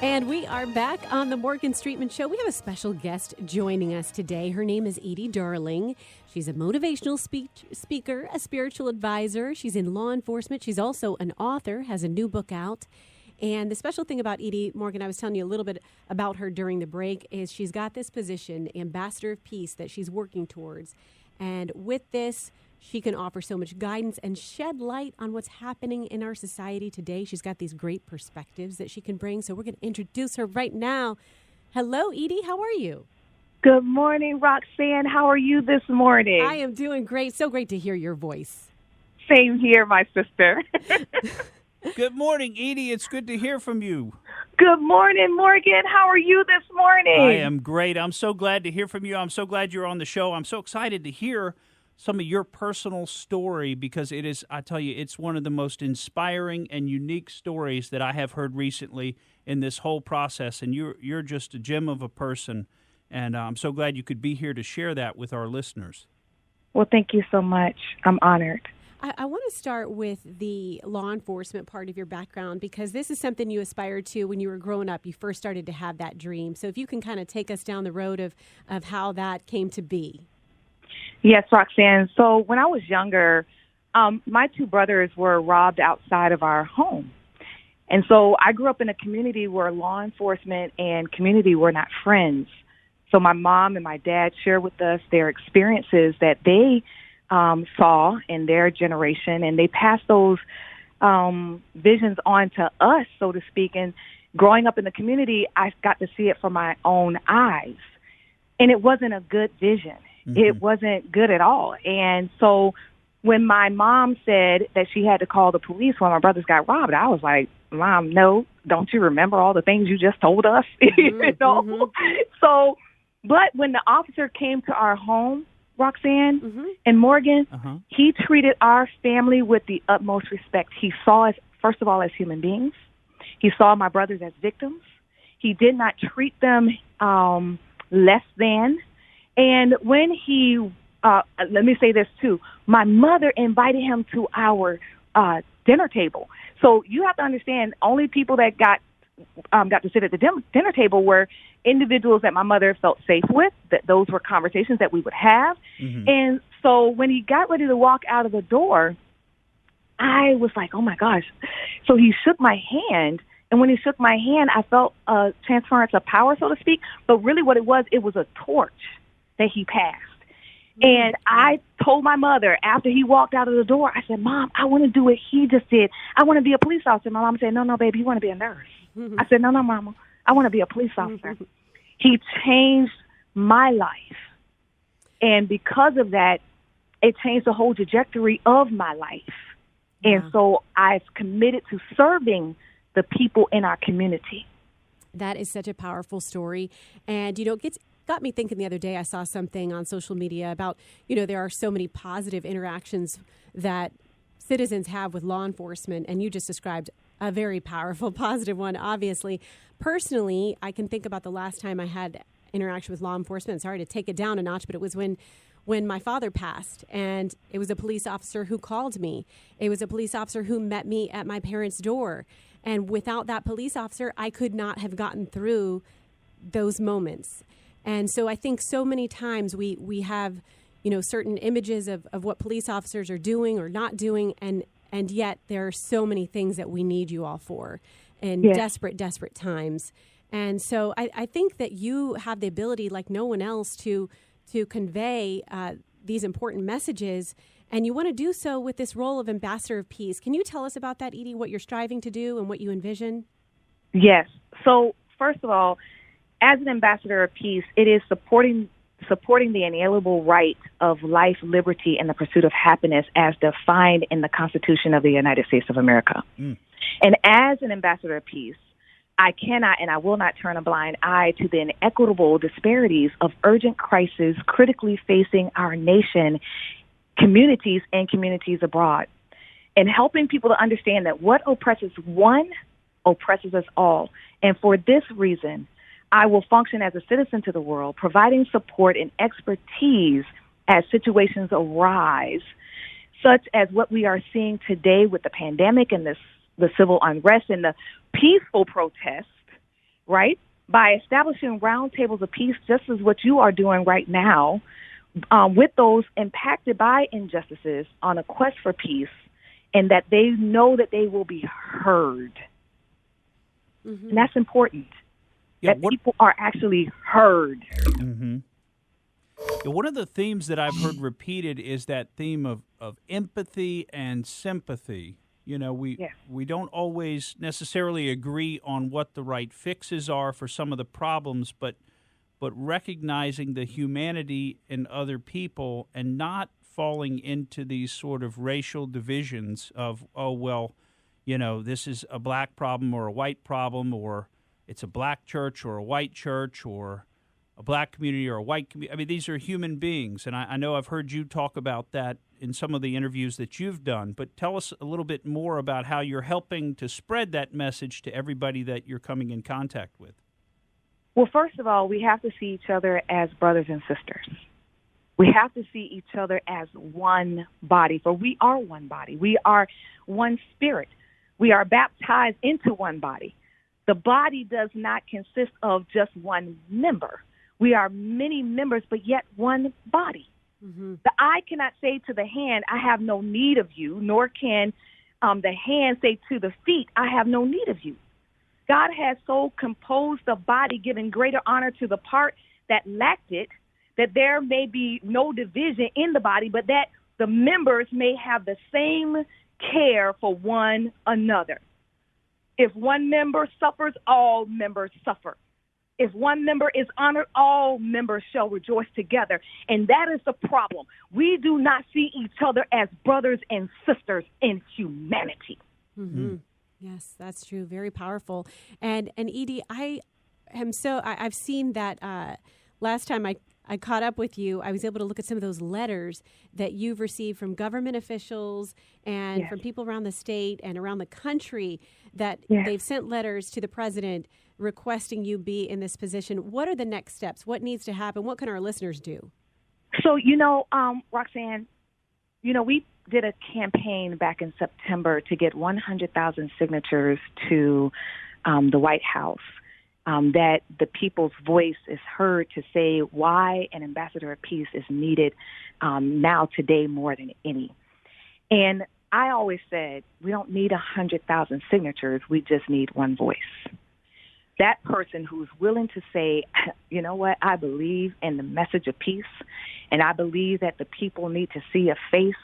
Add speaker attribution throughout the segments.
Speaker 1: And we are back on the Morgan Streetman Show. We have a special guest joining us today. Her name is Edie Darling. She's a motivational speaker, a spiritual advisor. She's in law enforcement. She's also an author, has a new book out. And the special thing about Edie, Morgan, I was telling you a little bit about her during the break, is she's got this position, Ambassador of Peace, that she's working towards. And with this, she can offer so much guidance and shed light on what's happening in our society today. She's got these great perspectives that she can bring. So we're going to introduce her right now. Hello, Edie. How are you?
Speaker 2: Good morning, Roxanne. How are you this morning?
Speaker 1: I am doing great. So great to hear your voice.
Speaker 2: Same here, my sister.
Speaker 3: Good morning, Edie. It's good to hear from you.
Speaker 2: Good morning, Morgan. How are you this morning?
Speaker 3: I am great. I'm so glad to hear from you. I'm so glad you're on the show. I'm so excited to hear some of your personal story because it is, I tell you, it's one of the most inspiring and unique stories that I have heard recently in this whole process. And you're just a gem of a person. And I'm so glad you could be here to share that with our listeners.
Speaker 2: Well, thank you so much. I'm honored.
Speaker 1: I want to start with the law enforcement part of your background because this is something you aspired to when you were growing up. You first started to have that dream. So if you can kind of take us down the road of how that came to be.
Speaker 2: Yes, Roxanne. So when I was younger, my two brothers were robbed outside of our home. And so I grew up in a community where law enforcement and community were not friends. So my mom and my dad shared with us their experiences that they saw in their generation, and they passed those visions on to us, so to speak. And growing up in the community, I got to see it from my own eyes. And it wasn't a good vision. Mm-hmm. It wasn't good at all. And so when my mom said that she had to call the police when my brothers got robbed, I was like, Mom, no, don't you remember all the things you just told us?
Speaker 1: Mm-hmm.
Speaker 2: You know?
Speaker 1: Mm-hmm.
Speaker 2: So, but when the officer came to our home, Roxanne
Speaker 1: mm-hmm.
Speaker 2: and Morgan, he treated our family with the utmost respect. He saw us, first of all, as human beings. He saw my brothers as victims. He did not treat them less than. And when he, let me say this too, my mother invited him to our dinner table. So you have to understand, only people that got to sit at the dinner table were individuals that my mother felt safe with, that those were conversations that we would have. Mm-hmm. And so when he got ready to walk out of the door, I was like, oh my gosh. So he shook my hand. And when he shook my hand, I felt a transference of power, so to speak. But really what it was a torch that he passed. And I told my mother after he walked out of the door, I said, Mom, I want to do what he just did. I want to be a police officer. My mom said, no, baby, you want to be a nurse. Mm-hmm. I said, no, Mama, I want to be a police officer. Mm-hmm. He changed my life. And because of that, it changed the whole trajectory of my life. Yeah. And so I've committed to serving the people in our community.
Speaker 1: That is such a powerful story. And, it got me thinking the other day. I saw something on social media about, there are so many positive interactions that citizens have with law enforcement. And you just described a very powerful, positive one, obviously. Personally, I can think about the last time I had interaction with law enforcement. Sorry to take it down a notch, but it was when my father passed, and it was a police officer who called me. It was a police officer who met me at my parents' door. And without that police officer, I could not have gotten through those moments. And so I think so many times we have, certain images of what police officers are doing or not doing, and yet there are so many things that we need you all for in desperate times. And so I think that you have the ability, like no one else, to convey these important messages, and you want to do so with this role of Ambassador of Peace. Can you tell us about that, Edie, what you're striving to do and what you envision?
Speaker 2: Yes. So first of all, as an Ambassador of Peace, it is supporting the inalienable right of life, liberty, and the pursuit of happiness as defined in the Constitution of the United States of America. Mm. And as an Ambassador of Peace, I cannot and I will not turn a blind eye to the inequitable disparities of urgent crises critically facing our nation, communities, and communities abroad, and helping people to understand that what oppresses one oppresses us all. And for this reason, I will function as a citizen to the world, providing support and expertise as situations arise, such as what we are seeing today with the pandemic and the civil unrest and the peaceful protests right? By establishing roundtables of peace, just as what you are doing right now, with those impacted by injustices on a quest for peace, and that they know that they will be heard. Mm-hmm. And that's important, that people are actually heard.
Speaker 3: Mm-hmm. Yeah, one of the themes that I've heard repeated is that theme of empathy and sympathy. You know, we don't always necessarily agree on what the right fixes are for some of the problems, but recognizing the humanity in other people and not falling into these sort of racial divisions of, oh, well, you know, this is a black problem or a white problem, or it's a black church or a white church, or a black community or a white community. I mean, these are human beings, and I know I've heard you talk about that in some of the interviews that you've done, but tell us a little bit more about how you're helping to spread that message to everybody that you're coming in contact with.
Speaker 2: Well, first of all, we have to see each other as brothers and sisters. We have to see each other as one body, for we are one body. We are one spirit. We are baptized into one body. The body does not consist of just one member. We are many members, but yet one body. Mm-hmm. The eye cannot say to the hand, I have no need of you, nor can the hand say to the feet, I have no need of you. God has so composed the body, giving greater honor to the part that lacked it, that there may be no division in the body, but that the members may have the same care for one another. If one member suffers, all members suffer. If one member is honored, all members shall rejoice together. And that is the problem. We do not see each other as brothers and sisters in humanity.
Speaker 1: Mm-hmm. Yes, that's true. Very powerful. And Edie, I've seen that last time I caught up with you, I was able to look at some of those letters that you've received from government officials and from people around the state and around the country that they've sent letters to the president requesting you be in this position. What are the next steps? What needs to happen? What can our listeners do?
Speaker 2: So, Roxanne, we did a campaign back in September to get 100,000 signatures to the White House, that the people's voice is heard to say why an ambassador of peace is needed now today more than any. And I always said we don't need 100,000 signatures. We just need one voice. That person who's willing to say, you know what, I believe in the message of peace, and I believe that the people need to see a face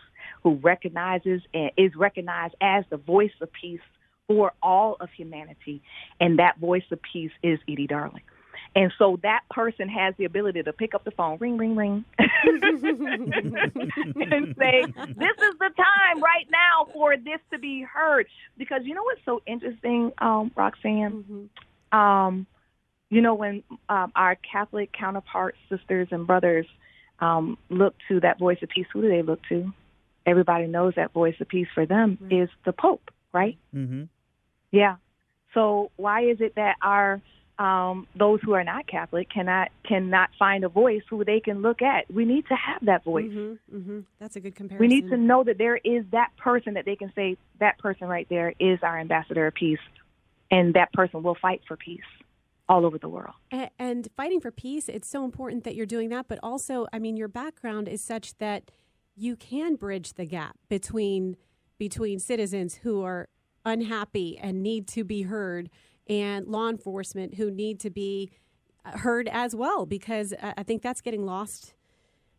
Speaker 2: who recognizes and is recognized as the voice of peace for all of humanity, and that voice of peace is Edie Darling. And so that person has the ability to pick up the phone, ring, ring, ring, and say, this is the time right now for this to be heard. Because you know what's so interesting, Roxanne? Mm-hmm. When our Catholic counterparts, sisters and brothers look to that voice of peace, who do they look to? Everybody knows that voice of peace for them is the Pope, right? Mm-hmm. Yeah. So why is it that our those who are not Catholic cannot find a voice who they can look at? We need to have that voice.
Speaker 1: Mm-hmm. Mm-hmm. That's a good comparison.
Speaker 2: We need to know that there is that person that they can say, that person right there is our ambassador of peace, and that person will fight for peace all over the world.
Speaker 1: And fighting for peace, it's so important that you're doing that, but also, I mean, your background is such that you can bridge the gap between citizens who are unhappy and need to be heard and law enforcement who need to be heard as well, because I think that's getting lost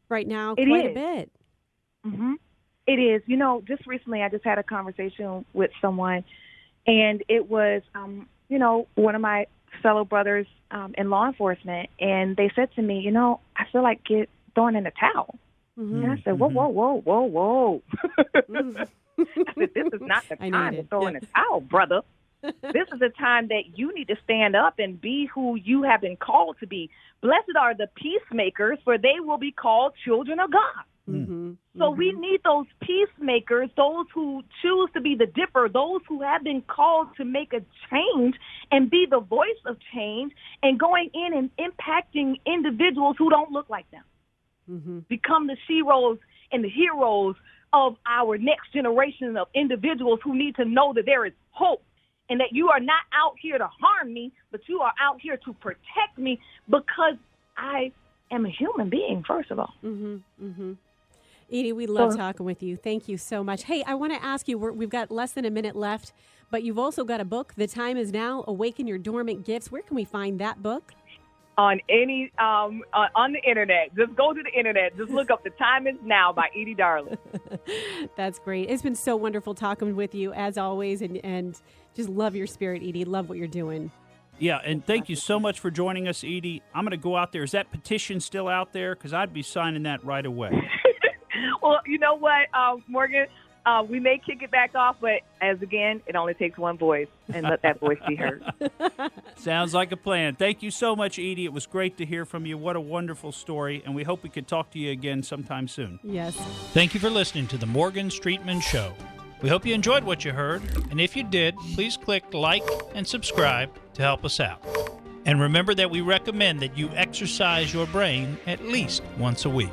Speaker 1: right now quite a bit.
Speaker 2: Mm-hmm. It is. Just recently I just had a conversation with someone, and it was, one of my fellow brothers in law enforcement, and they said to me, I feel like throwing in the towel. Mm-hmm. And I said, whoa. I said, this is not the time to throw in a towel, brother. This is the time that you need to stand up and be who you have been called to be. Blessed are the peacemakers, for they will be called children of God. Mm-hmm. So we need those peacemakers, those who choose to be the dipper, those who have been called to make a change and be the voice of change, and going in and impacting individuals who don't look like them. Mm-hmm. Become the sheroes and the heroes of our next generation of individuals who need to know that there is hope and that you are not out here to harm me, but you are out here to protect me because I am a human being, first of all.
Speaker 1: Edie, we love talking with you. Thank you so much. Hey, I want to ask you, we've got less than a minute left, but you've also got a book, The Time Is Now, Awaken Your Dormant Gifts. Where can we find that book?
Speaker 2: On on the internet. Just go to the internet. Just look up The Time Is Now by Edie Darling.
Speaker 1: That's great. It's been so wonderful talking with you, as always, and just love your spirit, Edie. Love what you're doing.
Speaker 3: Yeah, and thank you so much for joining us, Edie. I'm going to go out there. Is that petition still out there? Because I'd be signing that right away.
Speaker 2: Well, you know what, Morgan? We may kick it back off, but again, it only takes one voice, and let that voice be heard.
Speaker 3: Sounds like a plan. Thank you so much, Edie. It was great to hear from you. What a wonderful story, and we hope we could talk to you again sometime soon.
Speaker 1: Yes.
Speaker 3: Thank you for listening to the Morgan Streetman Show. We hope you enjoyed what you heard, and if you did, please click like and subscribe to help us out. And remember that we recommend that you exercise your brain at least once a week.